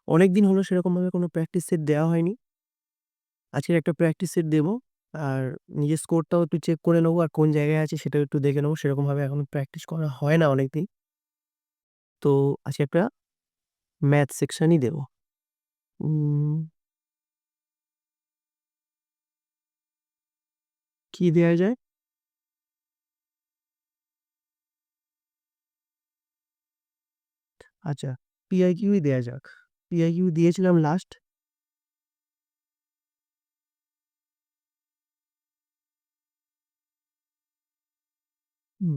অনেকদিন হলো সেরকমভাবে কোনো প্র্যাকটিস সেট দেওয়া হয়নি। আজকের একটা প্র্যাকটিস সেট দেবো। আর নিজের স্কোরটাও একটু চেক করে নেবো আর কোন জায়গায় আছি সেটাও একটু দেখে নেবো। সেরকমভাবে এখনো প্র্যাকটিস করা হয় না অনেকদিন। তো আজকে একটা ম্যাথ সেকশনই দেবো। উম কি দেয়া যায়? আচ্ছা, পিআইকিউই দেয়া যাক। পিআইকিউ দিয়েছিলাম লাস্ট।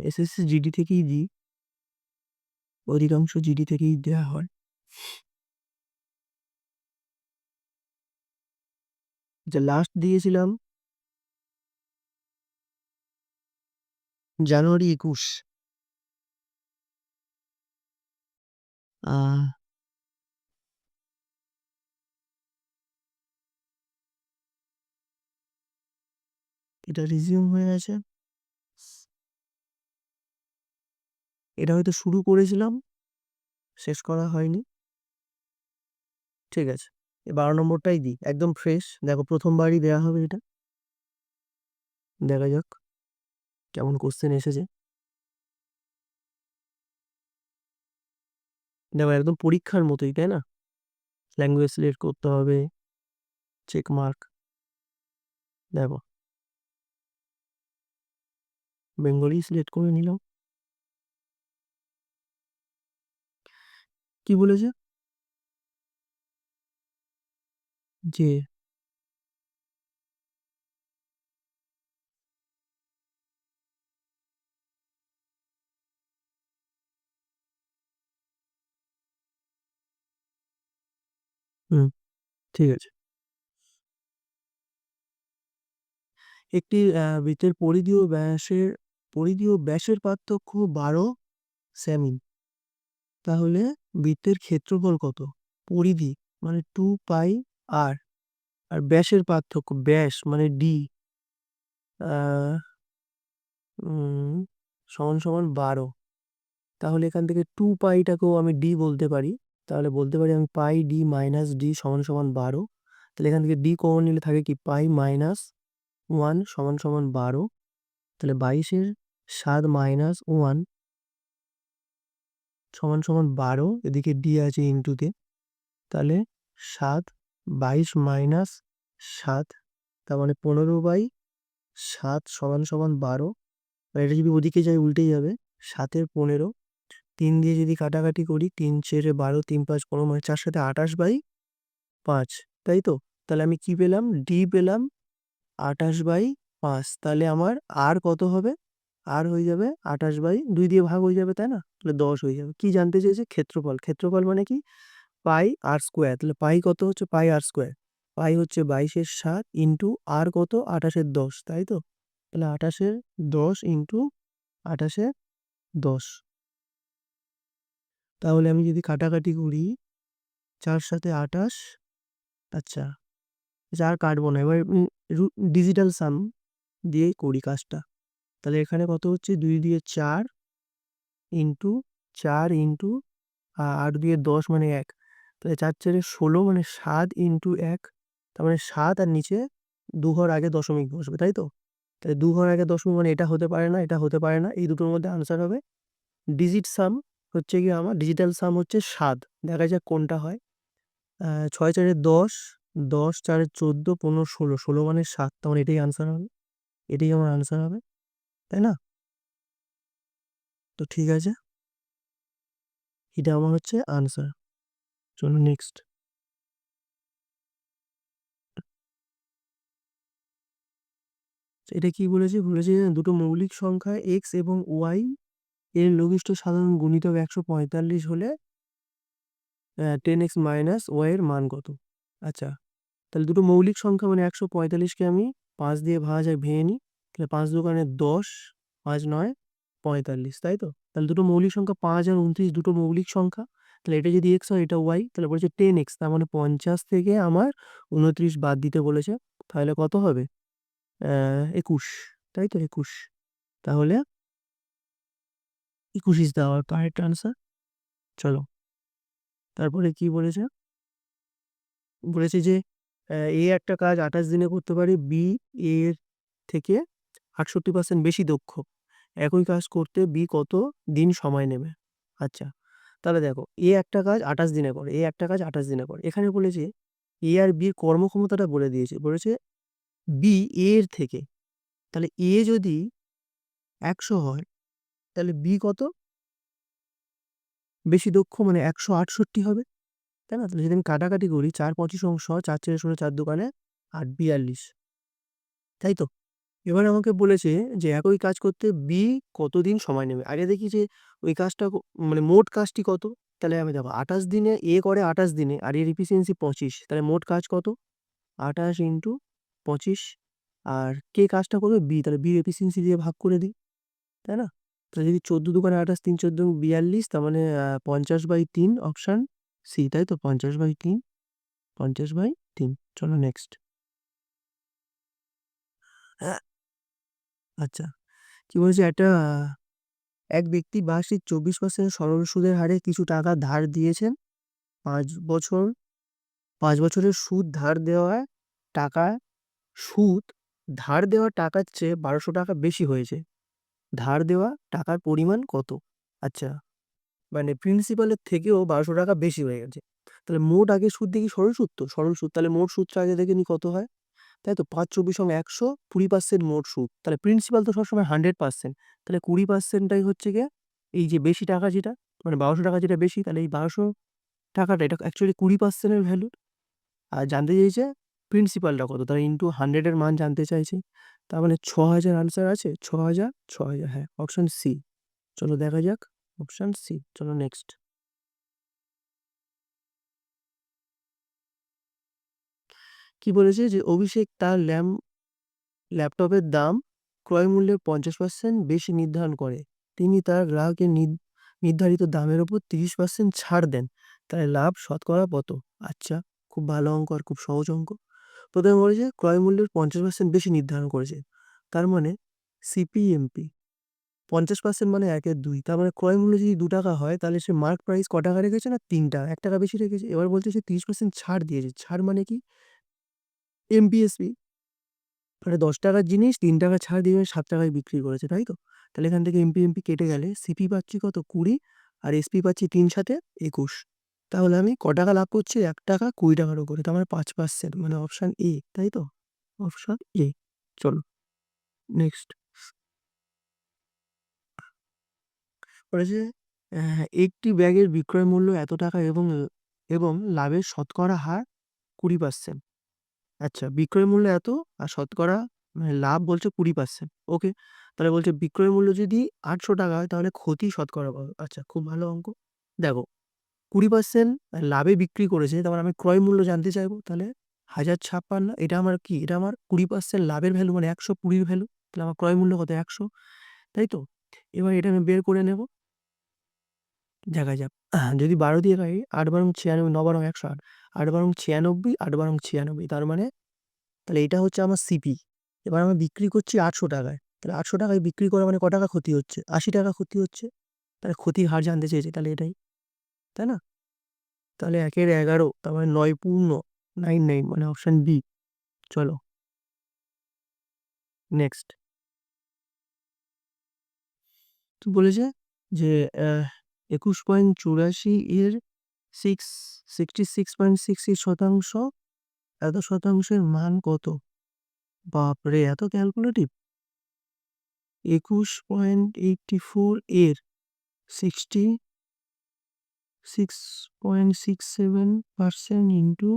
এসএসসি জিডি থেকেই দিই। অধিকাংশ জিডি থেকেই দেয়া হয়। যে লাস্ট দিয়েছিলাম জানুয়ারি ২১। আ এটা রিজিউম হয়ে গেছে। এটা হয়তো শুরু করেছিলাম, শেষ করা হয়নি। ঠিক আছে। ১২ নম্বরটাই দিই। একদম ফ্রেশ। দেখো ১ম বারই দেয়া হবে এটা। দেখা যাক কেমন কোয়েশ্চেন এসেছে। দেখো একদম পরীক্ষার মতোই, তাই না? ল্যাঙ্গুয়েজ সিলেক্ট করতে হবে, চেক মার্ক। দেখো বেঙ্গলি সিলেক্ট করে নিলাম। কি বলেছে? যে হুম, ঠিক আছে। একটি বৃত্তের পরিধি ও ব্যাসের পার্থক্য ১২ সেমি। তাহলে বৃত্তের ক্ষেত্রফল কত? পরিধি মানে 2 পাই আর, আর ব্যাসের পার্থক্য ব্যাস মানে ডি আ উম সমান ১২। তাহলে এখান থেকে 2 পাইটাকেও আমি ডি বলতে পারি। তাহলে বলতে পারি আমি পাই ডি মাইনাস ডি সমান ১২। তাহলে এখান থেকে ডি কমন নিলে থাকে কি পাই মাইনাস 1 সমান ১২। তাহলে ২২ এর ৭ মাইনাস 1 সমান ১২। এদিকে ডি আছে ইনটুতে। তাহলে ৭, ২২ মাইনাস ৭ তার মানে ১৫/৭ সমান ১২। আর এটা যদি ওদিকে যায় উল্টে যাবে। ৭ এর ১৫, ৩ দিয়ে যদি কাটাকাটি করি ৩ ছেড়ে ১২, ৩ ৫ ১৫ মানে ৪ সাথে ২৮/৫, তাই তো? তাহলে আমি কি পেলাম? ডি পেলাম ২৮/৫। তাহলে আমার আর কত হবে? আর হয়ে যাবে ২৮/২ দিয়ে ভাগ হয়ে যাবে, তাই না? তাহলে ১০ হয়ে যাবে। কি জানতে চেয়েছে? ক্ষেত্রফল। ক্ষেত্রফল মানে কি? পাই আর স্কোয়ার। তাহলে পাই কত হচ্ছে? পাই আর স্কোয়ার। পাই হচ্ছে ২২ এর ৭ ইন্টু আর কত? ২৮ এর ১০, তাই তো? তাহলে ২৮ এর ১০ ইন্টু ২৮ এর ১০। তাহলে আমি যদি কাটাকাটি করি ৪ সাথে ২৮। আচ্ছা, আর কাটবো না। এবার ডিজিটাল সাম দিয়েই করি কাজটা। তাহলে এখানে কত হচ্ছে? ২ দিয়ে ৪ ইন্টু ৪ ইন্টু ৮ দিয়ে ১০ মানে ১। তাহলে ৪ ৪ এ ১৬ মানে ৭ ইন্টু ১। তার মানে ৭ আর নিচে ২ ঘর আগে দশমিক বসবে, তাই তো? তাহলে ২ ঘর আগে দশমিক মানে এটা হতে পারে না, এটা হতে পারে না। এই দুটোর মধ্যে আনসার হবে ডিজিট সাম হচ্ছে গিয়ে আমার ডিজিটাল সাম হচ্ছে ৭। দেখা যাক কোনটা হয়। ৬ ৪ এ ১০, ১০ ৪ এ ১৪, ১৫ ১৬, ১৬ মানে ৭। তার মানে এটাই আনসার হবে। এটাই আমার আনসার হবে, তাই না? তো ঠিক আছে। এটা আমার হচ্ছে আনসার। চলো নেক্সট। এটা কি বলেছে? বলেছে দুটো মৌলিক সংখ্যা x এবং y এর লঘিষ্ঠ সাধারণ গুণিতক ১৪৫ হলে 10x মাইনাস y এর মান কত? আচ্ছা, তাহলে দুটো মৌলিক সংখ্যা মানে ১৪৫ কে আমি ৫ দিয়ে ভেঙে নিই। তাহলে ৫ দোকানে ১০, ৫ ৯ ৪৫, তাই তো? তাহলে দুটো মৌলিক সংখ্যা ৫ আর ২৯ দুটো মৌলিক সংখ্যা। তাহলে এটা যদি x হয় এটা y, তাহলে বলেছে 10x তার মানে ৫০ থেকে আমার ২৯ বাদ দিতে বলেছে। তাহলে কত হবে? ২১, তাই তো? ২১। তাহলে ২১ is the hour correct answer. চলো তারপরে কি বলেছে? বলেছে যে এ একটা কাজ 28 দিনে করতে পারে, বি এর থেকে 68% বেশি দক্ষ। একই কাজ করতে বি কত দিন সময় নেবে? আচ্ছা, তাহলে দেখো এ একটা কাজ 28 দিনে করে, এ একটা কাজ 28 দিনে করে। এখানে বলেছে এ আর বির কর্মক্ষমতাটা বলে দিয়েছে। বলেছে বি এর থেকে। তাহলে এ যদি 100 হয় তাহলে বি কত বেশি দক্ষ, মানে 168 হবে, তাই না? তাহলে যদি আমি কাটাকাটি করি 4 25 অংশ 4 4 16 4 দোকানে 8 42, তাই তো? এবার আমাকে বলেছে যে একই কাজ করতে বি কতদিন সময় নেবে। আগে দেখি যে ওই কাজটা মানে মোট কাজটি কত। তাহলে আমি দেখো 28 দিনে এ করে 28 দিনে আর এর এফিসিয়েন্সি 25, তাহলে মোট কাজ কত? 28 ইন্টু 25। আর কে কাজটা করবে? বি, তাহলে বি এফিসিয়েন্সি দিয়ে ভাগ করে দিই, তাই না? তাহলে যদি 14 দোকানে 28 3 14 42, তার মানে 50/3 অপশান সি, তাই তো? 50/3, 50/3। চলো নেক্সট। আচ্ছা, কি বলেছে? এক ব্যক্তি বার্ষিক 24% সরল সুদের হারে কিছু টাকা ধার দিয়েছেন। 5 বছর 5 বছরের সুদ ধার দেওয়া টাকা সুদ ধার দেওয়া টাকার চেয়ে 1200 টাকা বেশি হয়েছে। ধার দেওয়া টাকার পরিমাণ কত? আচ্ছা, মানে প্রিন্সিপালের থেকেও 1200 টাকা বেশি হয়ে গেছে। তাহলে মোট আগে সুদ দেখি, সরল সুদ তো, সরল সুদ। তাহলে মোট সুদটা আগে দেখে নি কত হয়, তাই তো? 5 24 100, 20% মোট সুদ। তাহলে প্রিন্সিপাল তো সবসময় 100%, তাহলে 20%টাই হচ্ছে গিয়ে এই যে বেশি টাকা যেটা, মানে 1200 টাকা যেটা বেশি, তাহলে এই 1200 টাকাটা এটা অ্যাকচুয়ালি 20% এর ভ্যালু। আর জানতে চাইছে প্রিন্সিপালটা কত, তাহলে ইন্টু 100 এর মান জানতে চাইছে। তার মানে 6000 আনসার আছে, 6000 6000, হ্যাঁ অপশন সি। চলো দেখা যাক, অপশন সি। চলো নেক্সট। কি বলেছে? যে অভিষেক তার ল্যাপটপের দাম ক্রয় মূল্যের 50% বেশি নির্ধারণ করে। তিনি তার গ্রাহকের নির্ধারিত দামের উপর 30% ছাড় দেন। তাই লাভ শতকরা কত? আচ্ছা, খুব ভালো অঙ্ক আর খুব সহজ অঙ্ক। প্রথমে বলেছে ক্রয় মূল্যের 50% বেশি নির্ধারণ করেছে, তার মানে সিপিএমপি। 50% মানে 1/2, তার মানে ক্রয় মূল্য যদি 2 টাকা হয় তাহলে সে মার্ক প্রাইস ক টাকা রেখেছে? না 3 টাকা, 1 টাকা বেশি রেখেছে। এবার বলছে সে 30% ছাড় দিয়েছে। ছাড় মানে কি? এমপিএসপি, মানে 10 টাকার জিনিস 3 টাকা ছাড় দিয়ে 7 টাকায় বিক্রি করেছে, তাই তো? তাহলে এখান থেকে এমপি কেটে গেলে সিপি পাচ্ছি কত? 20, আর এসপি পাচ্ছি 3 সাথে 21। তাহলে আমি ক টাকা লাভ করছি? 1 টাকা 20 টাকার উপরে, তার মানে 5%, মানে অপশন এ, তাই তো? Option A. চলো নেক্সট। বলেছে একটি ব্যাগের বিক্রয় মূল্য এত টাকা এবং লাভের শতকরা হার 20%। আচ্ছা, বিক্রয় মূল্য এত আর শতকরা মানে লাভ বলছে 20%। ওকে, তাহলে বলছে বিক্রয় মূল্য যদি 800 টাকা হয় তাহলে ক্ষতি শতকরা কত? আচ্ছা, খুব ভালো অঙ্ক। দেখো 20% লাভে বিক্রি করেছে, তারপর আমি ক্রয় মূল্য জানতে চাইবো। তাহলে 1056, এটা আমার কি? এটা আমার 20% লাভের ভ্যালু, মানে 120 ভ্যালু। তাহলে আমার ক্রয় মূল্য কত? 100, তাই তো? এবার এটা আমি বের করে নেব, দেখা যাক। যদি 12 দিয়ে কাটি, 8 বারং 96, 9 বারং 108, 8 বারং 96, 8 বারং 96, তার মানে তাহলে এটা হচ্ছে আমার সিপি। এবার আমি বিক্রি করছি 800 টাকায়। তাহলে 800 টাকায় বিক্রি করা মানে ক টাকা ক্ষতি হচ্ছে? 80 টাকা ক্ষতি হচ্ছে। তাহলে ক্ষতির হার জানতে চেয়েছে, তাহলে এটাই, তাই না? তাহলে 1 এর 11, তার মানে 9 পূর্ণ 99, মানে অপশন বি। চলো নেক্সট। তো বলেছে যে 21.84 এর 66.66% এত শতাংশের মান কত? বাপরে, এত ক্যালকুলেটিভ! 21.84 এর 66.67% ইন্টু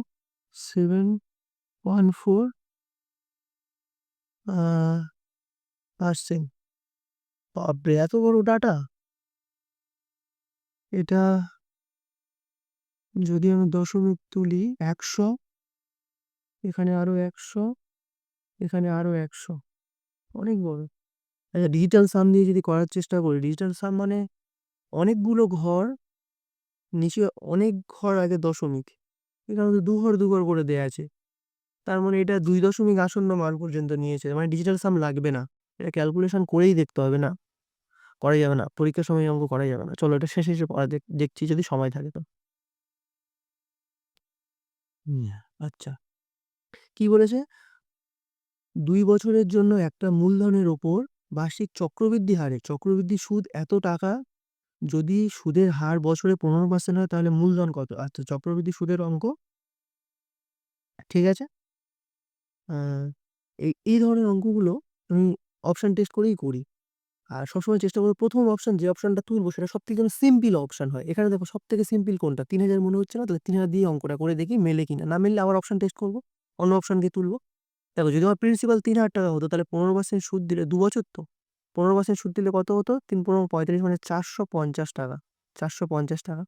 7.4 পার্সেন্ট। বাপরে, এত বড় ডাটা! এটা যদি আমি দশমিক তুলি 100, এখানে আরো 100, এখানে আরো 100, অনেক বড়। আচ্ছা, ডিজিটাল সাম দিয়ে যদি করার চেষ্টা করি, ডিজিটাল সাম মানে অনেকগুলো ঘর, নিচে অনেক ঘর, আগে দশমিক, এখানে তো 2 ঘর 2 ঘর করে দেয়া আছে। তার মানে এটা 2 দশমিক আসন্ন মান পর্যন্ত নিয়েছে, মানে ডিজিটাল সাম লাগবে না। এটা ক্যালকুলেশন করেই দেখতে হবে, না করা যাবে না, পরীক্ষার সময় এই অঙ্ক করা যাবে না। চলো এটা শেষে এসে পড়া দেখছি যদি সময় থাকে তো। আচ্ছা, কি বলেছে? ২ বছরের জন্য একটা মূলধনের ওপর বার্ষিক চক্রবৃদ্ধি সুদ এত টাকা, যদি সুদের হার বছরে 15% হয় তাহলে মূলধন কত? আচ্ছা, চক্রবৃদ্ধি সুদের অঙ্ক, ঠিক আছে? আ এই ধরনের অঙ্কগুলো আমি অপশন টেস্ট করেই করি। আর সবসময় চেষ্টা করব ১ম অপশন যে অপশনটা তুলবো সেটা সবথেকে যেন সিম্পল অপশন হয়। এখানে দেখো সবথেকে সিম্পল কোনটা? ৩,০০০ মনে হচ্ছে না? তাহলে ৩,০০০ দিয়ে অঙ্কটা করে দেখি মেলে কিনা। না মিললে আবার অপশন টেস্ট করব। অন্য অপশন দিয়ে তুলবো। দেখো যদি আমার প্রিন্সিপাল ৳৩,০০০ হতো তাহলে 15% সুদ দিলে ২ বছর তো। 15% সুদ দিলে কত হতো? ৩ × ৩৫ মানে ৳৪৫০। ৳৪৫০।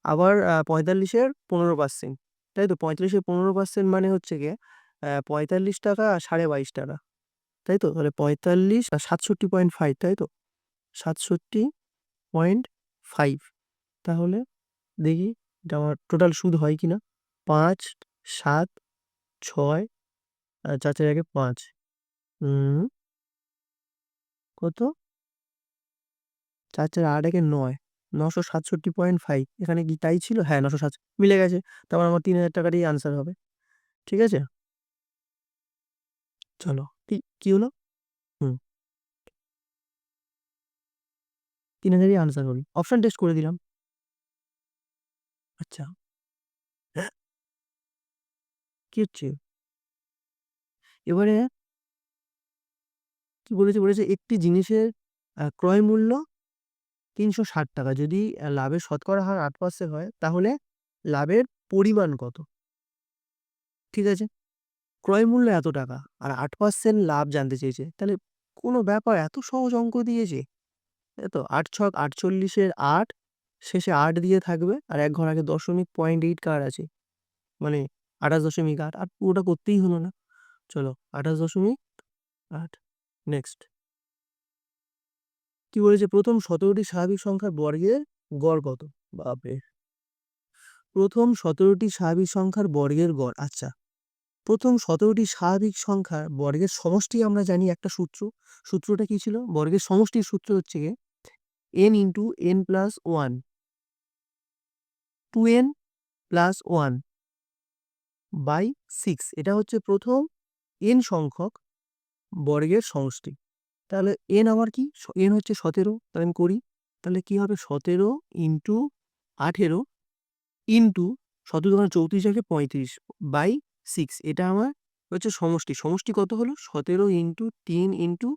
আবার ৪৫ এর 15%, তাই তো? ৩৫ এর 15% মানে হচ্ছে গিয়ে ৳৪৫ আর ৳২২.৫, তাই তো? তাহলে ৪৫ আর ৬৭.৫, তাই তো? ৬৭.৫, তাহলে দেখি এটা আমার টোটাল সুদ হয় কিনা? ৫, ৭, ৬, ৪ ৪ একে ৫, হুম, কত? ৪ ৪ ৮ একে ৯, ৯৬৭.৫, এখানে কি তাই ছিল? হ্যাঁ, ৯৬৭, মিলে গেছে। তারপর আমার ৳৩,০০০ টাই আনসার হবে। ঠিক আছে? চলো। কি হলো? হুম, ৩,০০০ ই আনসার হলো। অপশন টেস্ট করে দিলাম। আচ্ছা, কি হচ্ছে? এবারে কি বলেছে? বলেছে একটি জিনিসের ক্রয় মূল্য ৳৩৬০। যদি লাভের শতকরা হার ৮% হয় তাহলে লাভের পরিমাণ কত? ঠিক আছে? ক্রয় মূল্য এত টাকা আর ৮% লাভ জানতে চেয়েছে। তাহলে কোনো ব্যাপার, এত সহজ অঙ্ক দিয়েছে। এই তো ৮ ছক ৪৮ এর ৮, শেষে ৮ দিয়ে থাকবে আর ১ ঘর আগে দশমিক পয়েন্ট ৮ কার আছে? মানে ২৮.৮, আর পুরোটা করতেই হলো না। চলো ২৮.৮, নেক্সট। কি বলেছে? প্রথম ১৭টি স্বাভাবিক সংখ্যার বর্গের গড় কত? বাপরে! প্রথম ১৭টি স্বাভাবিক সংখ্যার বর্গের গড়। আচ্ছা, প্রথম ১৭টি স্বাভাবিক সংখ্যার বর্গের সমষ্টি আমরা জানি একটা সূত্র। সূত্রটা কি ছিল? বর্গের সমষ্টির সূত্র হচ্ছে গিয়ে n × n+1, 2n+1/6, এটা হচ্ছে প্রথম n সংখ্যক বর্গের সমষ্টি। তাহলে n আমার কি? n হচ্ছে ১৭, তাহলে আমি করি। তাহলে কি হবে? ১৭ × ১৮ ইনটু ১৭ দোকানে ৩৪ একে ৩৫/6, এটা আমার হচ্ছে সমষ্টি। সমষ্টি কত হলো? ১৭ × ৩ ×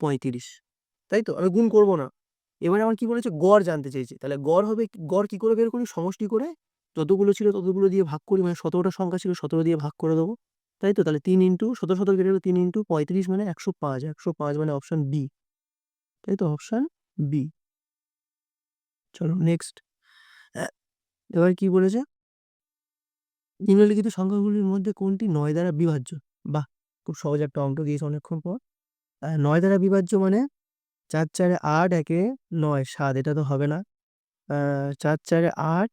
৩৫, তাই তো? আমি গুণ করব না। এবারে আমার কি বলেছে? গড় জানতে চেয়েছে। তাহলে গড় হবে, গড় কি করে বের করি? সমষ্টি করে যতগুলো ছিল ততগুলো দিয়ে ভাগ করি, মানে ১৭টা সংখ্যা ছিল ১৭ দিয়ে ভাগ করে দেবো। তাই তো? তাহলে ৩ ১৭ ১৭ কেটে গেল, ৩ × ৩৫ মানে ১০৫, ১০৫ মানে অপশন বি, তাই তো? Option B. চলো নেক্সট। এবার কি বলেছে? নিম্নলিখিত সংখ্যাগুলির মধ্যে কোনটি ৯ দ্বারা বিভাজ্য? বাহ! খুব সহজ একটা অঙ্ক দিয়েছে অনেকক্ষণ পর। ৯ দ্বারা বিভাজ্য মানে ৪ ৪ এ ৮, একে ৯, ৭, এটা তো হবে না। ৪ ৪ এ ৮,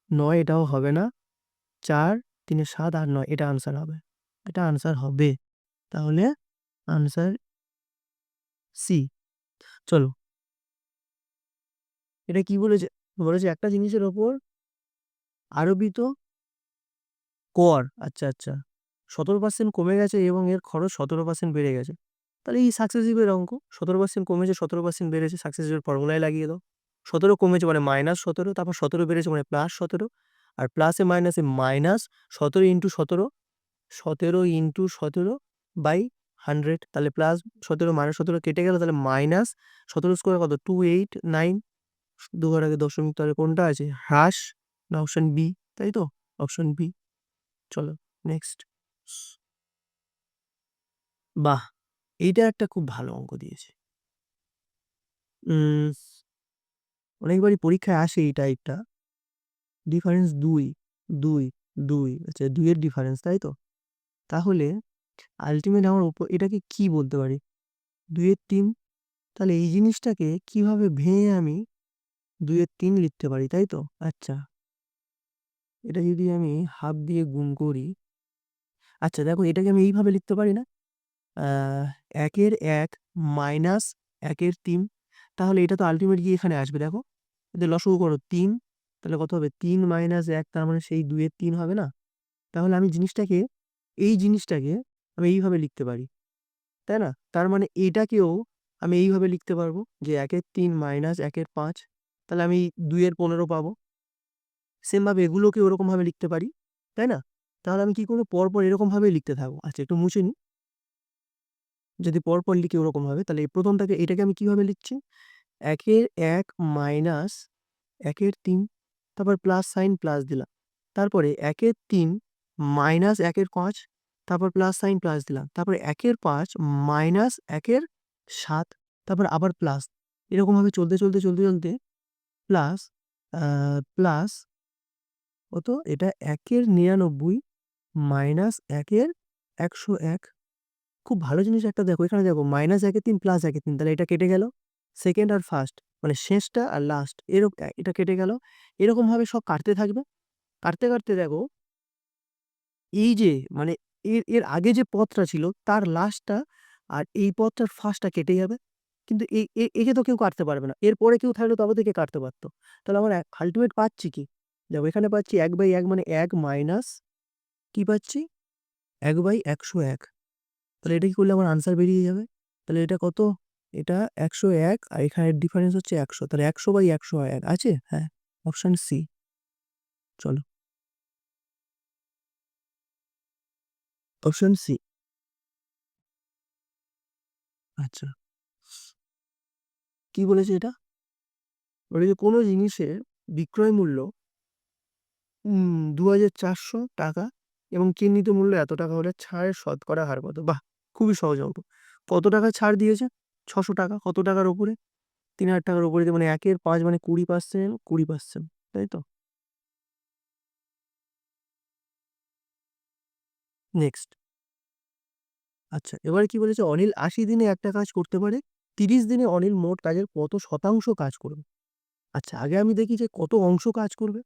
৯, এটাও হবে না। ৪ ৩ এ ৭, ৮ ৯, এটা আনসার হবে। এটা আনসার হবে। তাহলে আনসার সি। চলো, এটা কি বলেছে? বলেছে একটা জিনিসের উপর আরোপিত কর, আচ্ছা, আচ্ছা, ১৭% কমে গেছে এবং এর খরচ ১৭% বেড়ে গেছে। তাহলে এই সাকসেসিভ এর অঙ্ক। ১৭% কমেছে, ১৭% বেড়েছে, সাকসেসিভ এর ফর্মুলায় লাগিয়ে দাও। ১৭ কমেছে মানে -১৭, তারপর ১৭ বেড়েছে মানে +১৭, আর প্লাসে মাইনাসে -১৭ × ১৭, ১৭ × ১৭/100, তাহলে +১৭ -১৭ কেটে গেল, তাহলে -১৭² কত? 289, ২ ঘর আগে দশমিক, তাহলে কোনটা আছে? হ্রাস না অপশন বি, তাই তো? Option B. চলো নেক্সট। বাহ! এইটা একটা খুব ভালো অঙ্ক দিয়েছে। উম অনেকবারই পরীক্ষায় আসে এই টাইপটা। ডিফারেন্স ২, ২, ২, আচ্ছা ২ এর ডিফারেন্স, তাই তো? তাহলে আল্টিমেট আমার এটাকে কি বলতে পারি? ২ এর ৩, তাহলে এই জিনিসটাকে কিভাবে ভেঙে আমি ২ এর ৩ লিখতে পারি, তাই তো? আচ্ছা, এটা যদি আমি হাফ দিয়ে গুণ করি, আচ্ছা দেখো এটাকে আমি এইভাবে লিখতে পারি না? আ ১ এর ১ মাইনাস ১ এর ৩, তাহলে এটা তো আল্টিমেট গিয়ে এখানে আসবে দেখো। এদের লসাগু করো ৩, তাহলে কত হবে? ৩ - ১, তার মানে সেই ২ এর ৩ হবে না? তাহলে আমি এই জিনিসটাকে আমি এইভাবে লিখতে পারি, তাই না? তার মানে এটাকেও আমি এইভাবে লিখতে পারবো যে 1/3 - 1/5, তাহলে আমি 2/15 পাবো। সেম ভাবে এগুলোকে ওরকম ভাবে লিখতে পারি, তাই না? তাহলে আমি কি করবো, পরপর এরকম ভাবেই লিখতে থাকবো। আচ্ছা, একটু মুছে নিই। যদি পরপর লিখি ওরকম ভাবে, তাহলে এই প্রথমটাকে, এটাকে আমি কিভাবে লিখছি, 1/1 - 1/3, তারপর প্লাস সাইন প্লাস দিলাম, তারপরে 1/3 - 1/5, তারপর প্লাস সাইন প্লাস দিলাম, তারপরে 1/5 - 1/7, তারপর আবার প্লাস। এরকম ভাবে চলতে চলতে চলতে চলতে প্লাস প্লাস কত, এটা 1/99 - 1/101। খুব ভালো জিনিস একটা দেখো, এখানে দেখো -1/3 প্লাস 1/3, তাহলে এটা কেটে গেল। সেকেন্ড আর ফার্স্ট, মানে শেষটা আর লাস্ট, এটা কেটে গেল। এরকম ভাবে সব কাটতে থাকবে। কাটতে কাটতে দেখো, এই যে মানে এর এর আগে যে পথটা ছিল তার লাস্টটা আর এই পথটার ফার্স্টটা কেটে যাবে। কিন্তু একে তো কেউ কাটতে পারবে না। এরপরে কেউ থাকলে তবে থেকে কাটতে পারতো। তাহলে আমার আল্টিমেট পাচ্ছি কি? দেখো, এখানে পাচ্ছি 1/1, মানে 1 মাইনাস কি পাচ্ছি, 1/101। তাহলে এটা কি করলে আমার আনসার বেরিয়ে যাবে। তাহলে এটা কত, এটা 101, আর এখানের ডিফারেন্স হচ্ছে 100, তাহলে 100/101 আছে। হ্যাঁ, অপশন সি। চলো, অপশন সি। আচ্ছা, কি বলেছে এটা? বলে যে কোনো জিনিসের বিক্রয় মূল্য 2,400 টাকা এবং চিহ্নিত মূল্য এত টাকা হলে ছাড়ের শতকরা হার কত? বাহ, খুবই সহজ অঙ্ক। কত টাকা ছাড় দিয়েছে? 600 টাকা। কত টাকার উপরে? 3,000 টাকার উপরে, মানে 1/5 মানে 20%, 20%, তাই তো? নেক্সট। আচ্ছা, এবারে কি বলেছে, অনিল 80 দিনে একটা কাজ করতে পারে, 30 দিনে অনিল মোট কাজের কত শতাংশ কাজ করবে? আচ্ছা, আগে আমি দেখি যে কত অংশ কাজ করবে।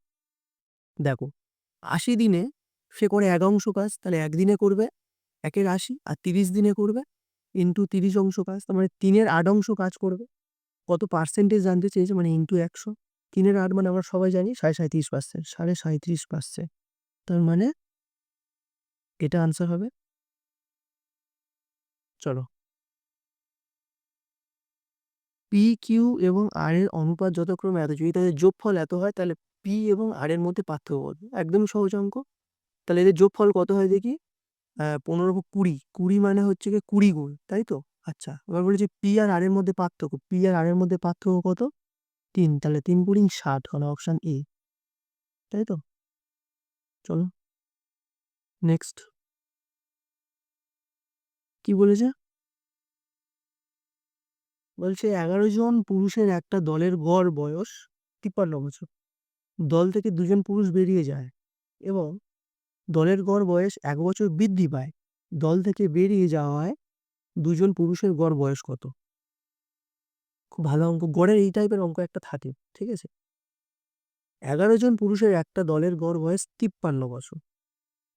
দেখো, 80 দিনে সে করে 1 অংশ কাজ, তাহলে একদিনে করবে 1/80, আর 30 দিনে করবে ইন্টু 30 অংশ কাজ, তার মানে 3/8 অংশ কাজ করবে। কত পার্সেন্টেজ জানতে চেয়েছে, মানে ইন্টু 100। 3/8 মানে আমরা সবাই জানি 37%, 37.5%। তার মানে এটা আনসার হবে। চলো, পি কিউ এবং আর এর অনুপাত যথাক্রমে এত, যদি তাদের যোগফল এত হয়, তাহলে পি এবং আর এর মধ্যে পার্থক্য কত? একদম সহজ অঙ্ক। তাহলে এদের যোগফল কত হয় দেখি। 15 20 মানে হচ্ছে গিয়ে 20 গুণ, তাই তো? আচ্ছা, এবার বলেছি পি আর আর এর মধ্যে পার্থক্য, পি আর আর এর মধ্যে পার্থক্য কত? 3, তাহলে 3 × 60 হলো অপশন এ, তাই তো? চলো, নেক্সট। কি বলেছে? বলছে 11 জন পুরুষের একটা দলের গড় বয়স 53 বছর। দল থেকে 2 জন পুরুষ বেরিয়ে যায় এবং দলের গড় বয়স 1 বছর বৃদ্ধি পায়। দল থেকে বেরিয়ে যাওয়ায় 2 জন পুরুষের গড় বয়স কত? খুব ভালো অঙ্ক। গড়ের এই টাইপের অঙ্ক একটা থাকে, ঠিক আছে? 11 জন পুরুষের একটা দলের গড় বয়স 53 বছর,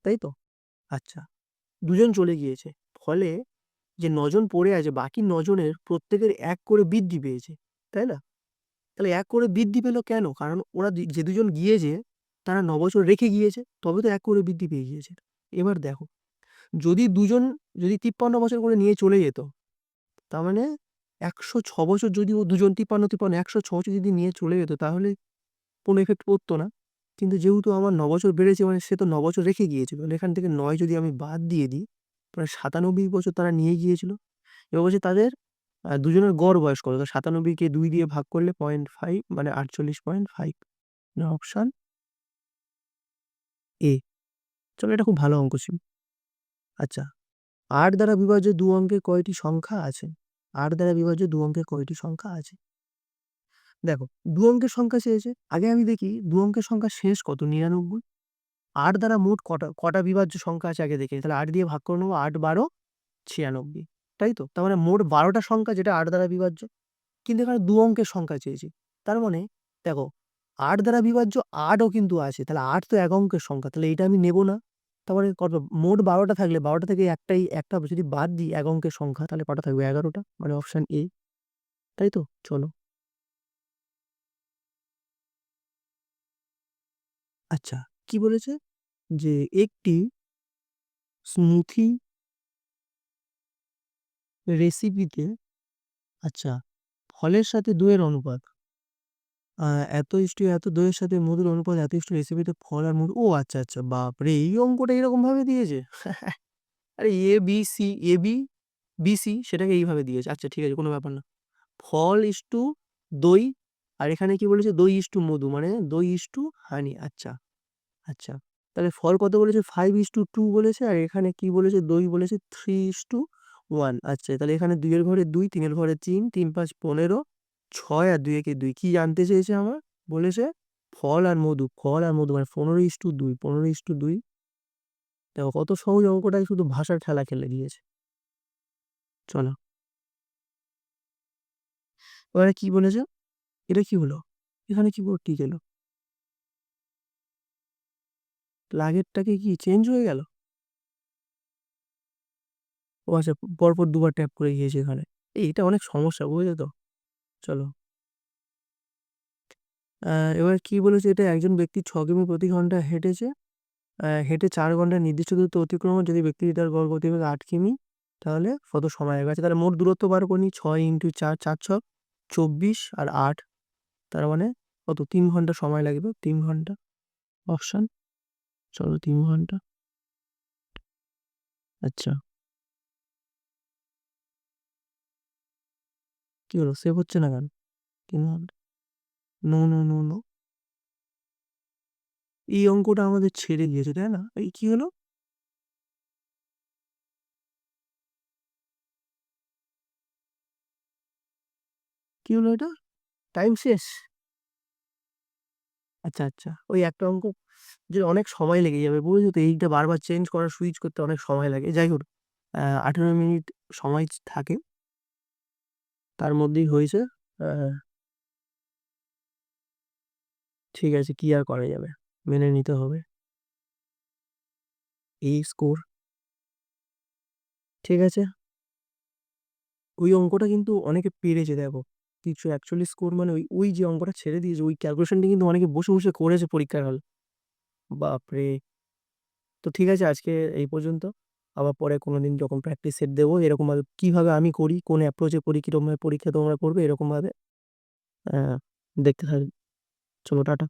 তাই তো? আচ্ছা, 2 জন চলে গিয়েছে। ফলে যে 9 জন পড়ে আছে, বাকি 9 জনের প্রত্যেকের 1 করে বৃদ্ধি পেয়েছে, তাই না? তাহলে 1 করে বৃদ্ধি পেল কেন? কারণ ওরা যে 2 জন গিয়েছে তারা 9 বছর রেখে গিয়েছে, তবে তো 1 করে বৃদ্ধি পেয়ে গিয়েছে। এবার দেখো, যদি 2 জন যদি 53 বছর করে নিয়ে চলে যেত, তার মানে 106 বছর, যদি ও 2 জন 53 106 বছর যদি নিয়ে চলে যেত, তাহলে কোনো এফেক্ট পড়তো না। কিন্তু যেহেতু আমার 9 বছর বেড়েছে, মানে সে তো 9 বছর রেখে গিয়েছিল। তাহলে এখান থেকে 9 যদি আমি বাদ দিয়ে দিই, তাহলে 97 বছর তারা নিয়ে গিয়েছিল। এবার বলছে তাদের দুজনের গড় বয়স কত? তো 97 কে 2 দিয়ে ভাগ করলে 0.5, মানে 48.5। Option A. চলো, এটা খুব ভালো অঙ্ক ছিল। আচ্ছা, 8 দ্বারা বিভাজ্য 2 অঙ্কে কয়টি সংখ্যা আছে? 8 দ্বারা বিভাজ্য 2 অঙ্কে কয়টি সংখ্যা আছে? দেখো, 2 অঙ্কের সংখ্যা চেয়েছে। আগে আমি দেখি 2 অঙ্কের সংখ্যা শেষ কত, 99। 8 দ্বারা মোট কটা কটা বিভাজ্য সংখ্যা আছে আগে দেখি। তাহলে 8 দিয়ে ভাগ করে নেবো, 8 12 96, তাই তো? তার মানে মোট 12টা সংখ্যা, যেটা 8 দ্বারা বিভাজ্য। কিন্তু এখানে 2 অঙ্কের সংখ্যা চেয়েছি। তার মানে দেখো, 8 দ্বারা বিভাজ্য 8ও কিন্তু আছে। তাহলে 8 তো 1 অঙ্কের সংখ্যা। তাহলে এইটা আমি নেব না। তারপরে কত, মোট 12টা থাকলে 12টা থেকে একটা যদি বাদ দিই 1 অঙ্কের সংখ্যা, তাহলে কটা থাকবে? 11টা, মানে অপশন এ, তাই তো? চলো, আচ্ছা, কি বলেছে? যে একটি স্মুথি রেসিপিতে আচ্ছা ফলের সাথে দইয়ের অনুপাত এত ইস্টু এত দইয়ের সাথে মধুর অনুপাত এত ইস্টু রেসিপিতে ফল আর মধু ও আচ্ছা আচ্ছা বাপরে এই অঙ্কটা এরকম ভাবে দিয়েছে আরে A B C A B B C সেটাকে এইভাবে দিয়েছে আচ্ছা ঠিক আছে কোনো ব্যাপার না ফল ইস্টু দই আর এখানে কি বলেছে দই ইস্টু মধু মানে দই ইস্টু হানি আচ্ছা আচ্ছা তাহলে ফল কত বলেছে 5:2 বলেছে আর এখানে কি বলেছে দই বলেছে 3:1 আচ্ছা তাহলে এখানে 2 এর ঘরে 2 3 এর ঘরে 3 3 5 15 6 আর 2 একে 2 কি জানতে চেয়েছে আমার বলেছে ফল আর মধু মানে 15:2 15:2 দেখো কত সহজ অঙ্কটাই শুধু ভাষার খেলা খেলে দিয়েছে চলো এবারে কি বলেছে এটা কি হলো এখানে কি টিক এলো লাগেরটাকে কি চেঞ্জ হয়ে গেল ও আচ্ছা পরপর দুবার ট্যাপ করে গিয়েছে এখানে এটা অনেক সমস্যা বুঝলে তো চলো এবার কি বলেছে এটা একজন ব্যক্তি 6 কিমি প্রতি ঘন্টা হেঁটেছে হেঁটে 4 ঘন্টা নির্দিষ্ট দূরত্ব অতিক্রম যদি ব্যক্তিটি তার গড় গতিবেগ 8 কিমি তাহলে কত সময় লাগবে আচ্ছা তাহলে মোট দূরত্ব বার করি 6 × 4 4 ছক 24 আর 8 তার মানে কত 3 ঘন্টা সময় লাগবে 3 ঘন্টা অপশন চলো 3 ঘন্টা আচ্ছা কি হলো সেভ হচ্ছে না কেন 3 ঘন্টা নো নো নো নো এই অঙ্কটা আমাদের ছেড়ে গিয়েছে তাই না এই কি হলো কি হলো এটা টাইম শেষ আচ্ছা আচ্ছা ওই একটা অঙ্ক যে অনেক সময় লেগে যাবে বুঝেছো তো এইটা বারবার চেঞ্জ করা সুইচ করতে অনেক সময় লাগে যাই হোক 18 মিনিট সময় থাকে তার মধ্যেই হয়েছে আহ, ঠিক আছে কি আর করা যাবে মেনে নিতে হবে এই স্কোর ঠিক আছে ওই অঙ্কটা কিন্তু অনেকে পেরেছে দেখো 341 স্কোর মানে ওই ওই যে অঙ্কটা ছেড়ে দিয়েছে ওই ক্যালকুলেশনটা কিন্তু অনেকে বসে বসে করেছে পরীক্ষার হল বাপরে তো ঠিক আছে আজকে এই পর্যন্ত আবার পরে কোনোদিন যখন প্র্যাকটিস সেট দেবো এরকম ভাবে কিভাবে আমি করি কোন অ্যাপ্রোচে করি কিরকম ভাবে পরীক্ষা তোমরা করবে এরকম ভাবে দেখতে থাকবে চলো টাটা